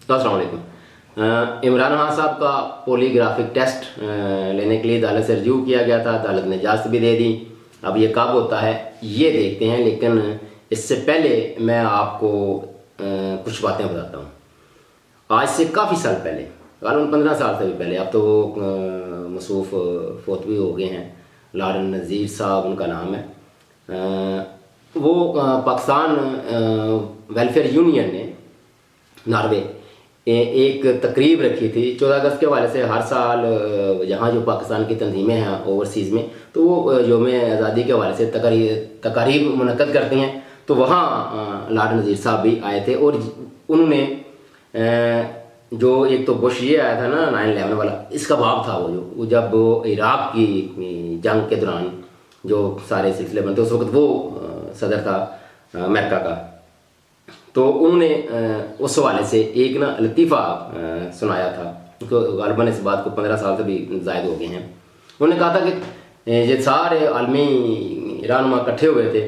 अस्सलाम वालेकुम। इमरान खान साहब का पॉलीग्राफिक टेस्ट लेने के लिए अदालत से रजू किया गया था, अदालत ने इजाज़त भी दे दी। अब ये कब होता है ये देखते हैं, लेकिन इससे पहले मैं आपको कुछ बातें बताता हूँ। आज से काफ़ी साल पहले, गालिबन 15 साल से भी पहले, अब तो वो मसूफ़ फोत भी हो गए हैं, लॉर्ड नज़ीर साहब उनका नाम है। वो पाकिस्तान वेलफेयर यूनियन ने नॉर्वे एक तकरीब रखी थी 14 अगस्त के हवाले से। हर साल यहाँ जो पाकिस्तान की तंजीमें हैं ओवरसीज़ में, तो वो यौम आज़ादी के हवाले से तकारीब मुनक़्क़द करती हैं। तो वहाँ लॉर्ड नज़ीर साहब भी आए थे और उन्होंने जो एक तो बुश ये आया था ना 9/11 वाला, इसका बाब था वो जब इराक़ की जंग के दौरान जो सारे सिलसिले बनते, उस वक्त वो सदर था अमेरिका का। तो उन्होंने उस हवाले से एक ना लतीफ़ा सुनाया था, तो गालिबन इस बात को 15 साल से भी ज़ायद हो गए हैं। उन्होंने कहा था कि ये सारे आलमी रहनुमा इकट्ठे हुए थे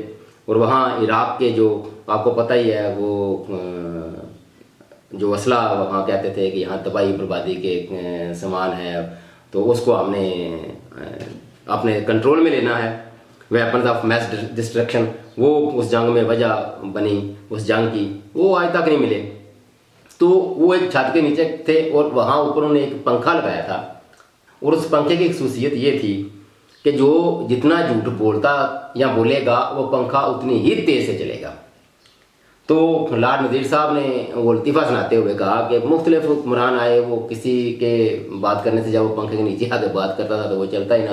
और वहाँ इराक़ के जो आपको पता ही है वो जो असला वहाँ कहते थे कि यहाँ तबाही बर्बादी के सामान है, तो उसको हमने अपने कंट्रोल में लेना है। वेपन्स ऑफ मैस डिस्ट्रक्शन, वो उस जंग में वजह बनी, उस जंग की वो आज तक नहीं मिले। तो वो एक छत के नीचे थे और वहाँ ऊपर उन्होंने एक पंखा लगाया था, और उस पंखे की खसूसियत ये थी कि जो जितना झूठ बोलता या बोलेगा वो पंखा उतनी ही तेज़ से चलेगा। तो लॉर्ड नज़ीर साहब ने वो लतीफ़ा सुनाते हुए कहा कि मुख्तलिफ हुक्मरान आए, वो किसी के बात करने से जब वो पंखे के नीचे आके बात करता था तो वो चलता ही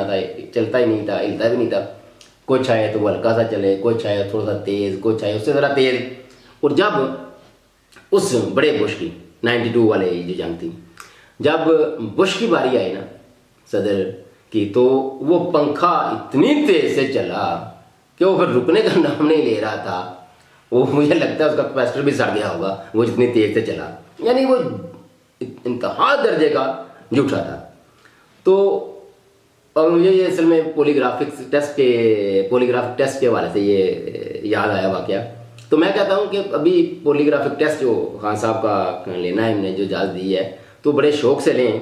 नहीं था, हिलता भी नहीं था। कुछ आए तो वो हल्का सा चले, कुछ आए थोड़ा सा तेज़, कुछ आए उससे ज़रा तेज़। और जब उस बड़े बुश की 92 वाले जो जंग थी, जब बुश की बारी आई ना सदर की, तो वो पंखा इतनी तेज़ से चला कि वो फिर रुकने का नाम नहीं ले रहा था। वो मुझे लगता है उसका कैपेसिटर भी सड़ गया होगा, वो जितनी तेज़ से चला। यानी वो इंतहा दर्जे का झूठा था। तो और मुझे ये असल में पॉलीग्राफिक टेस्ट के हवाले से ये याद आया वाक़या। तो मैं कहता हूँ कि अभी पॉलीग्राफिक टेस्ट जो खान साहब का लेना है, हमने जो इजाज़त दी है, तो बड़े शौक़ से लें।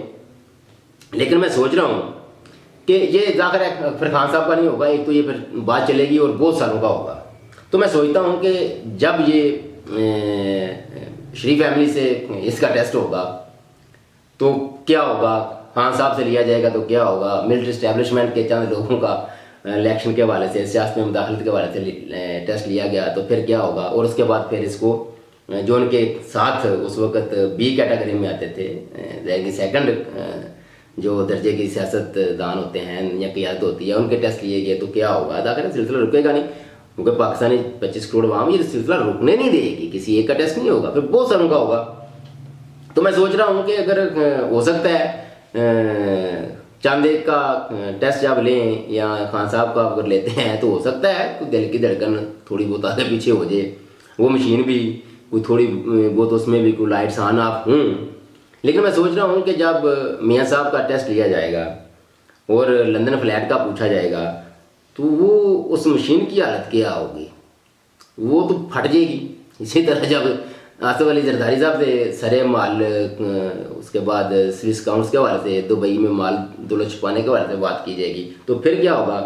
लेकिन मैं सोच रहा हूँ कि ये ज़ाहिर है फिर खान साहब का नहीं होगा, एक तो ये फिर बात चलेगी और बहुत सालों का होगा। तो मैं सोचता हूँ कि जब ये शरीफ फैमिली से इसका टेस्ट होगा तो क्या होगा, खान साहब से लिया जाएगा तो क्या होगा, मिलिट्री इस्टेब्लिशमेंट के चंद लोगों का इलेक्शन के हवाले से, सियासत में मुदाखलत के हवाले से टेस्ट लिया गया तो फिर क्या होगा। और उसके बाद फिर इसको जो उनके साथ उस वक़्त बी कैटेगरी में आते थे, सेकंड जो दर्जे की सियासतदान होते हैं या क़ियादत होती है, उनके टेस्ट लिए गए तो क्या होगा। अदा सिलसिला रुकेगा नहीं, क्योंकि पाकिस्तानी 25 करोड़ आवाम ये सिलसिला रुकने नहीं देगी। किसी एक का टेस्ट नहीं होगा, फिर बहुत सारों का होगा। तो मैं सोच रहा हूँ कि अगर हो सकता है चंद एक का टेस्ट जब लें या खान साहब का अगर लेते हैं तो हो सकता है कोई दिल की धड़कन थोड़ी बहुत आगे पीछे हो जाए, वो मशीन भी कोई थोड़ी बहुत उसमें भी कोई लाइट्स ऑन ऑफ हूँ। लेकिन मैं सोच रहा हूँ कि जब मियाँ साहब का टेस्ट लिया जाएगा और लंदन फ्लैट का पूछा जाएगा तो वो उस मशीन की हालत क्या होगी, वो तो फट जाएगी। इसी तरह जब आसिफ अली जरदारी साहब से सरे माल उसके बाद स्विस काउंट्स के हवाले से दुबई में माल दौलत छुपाने के हवाले से बात की जाएगी तो फिर क्या होगा,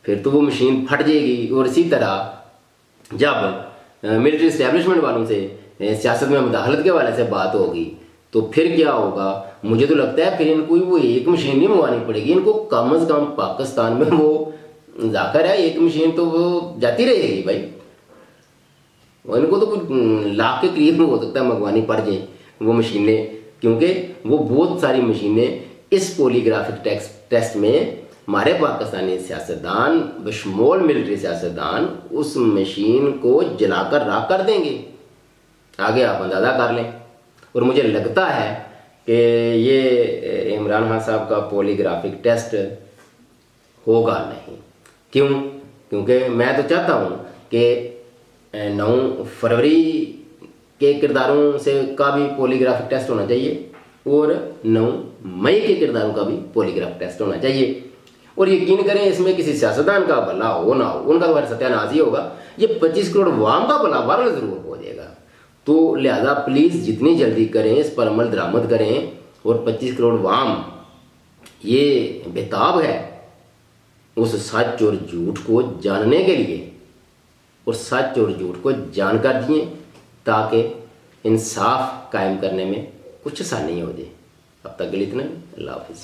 फिर तो वो मशीन फट जाएगी। और इसी तरह जब मिलिट्री इस्टेब्लिशमेंट वालों से सियासत में मुदाखलत के हवाले से बात होगी तो फिर क्या होगा। मुझे तो लगता है फिर इनको वो एक मशीन नहीं मंगवानी पड़ेगी, इनको कम अज़ कम पाकिस्तान में वो जाकर है एक मशीन तो वो जाती रहेगी भाई। इनको तो कुछ लाख के करीब में हो सकता है मंगवानी पड़ जाए वो मशीनें, क्योंकि वो बहुत सारी मशीनें इस पॉलीग्राफिक टेस्ट में हमारे पाकिस्तानी सियासतदान बशमोल मिलिट्री सियासतदान उस मशीन को जलाकर राख कर देंगे। आगे आप अंदाज़ा कर लें। और मुझे लगता है कि ये इमरान खान साहब का पॉलीग्राफिक टेस्ट होगा नहीं। क्यों? क्योंकि मैं तो चाहता हूँ कि 9 फरवरी के किरदारों से का भी पॉलीग्राफिक टेस्ट होना चाहिए और 9 मई के किरदारों का भी पॉलीग्राफ टेस्ट होना चाहिए। और यकीन करें इसमें किसी सियासतदान का भला हो ना हो, उनका तो सत्यानाश ही होगा। ये 25 करोड़ वाम का भला बहरहाल ज़रूर हो जाएगा। تو لہذا پلیز جتنی جلدی کریں اس پر عمل درآمد کریں، اور 25 کروڑ عوام یہ بےتاب ہے اس سچ اور جھوٹ کو جاننے کے لیے، اور سچ اور جھوٹ کو جان کر دیں تاکہ انصاف قائم کرنے میں کچھ آسانی ہو جائے۔ اب تک کے لیے اتنا ہی، اللہ حافظ۔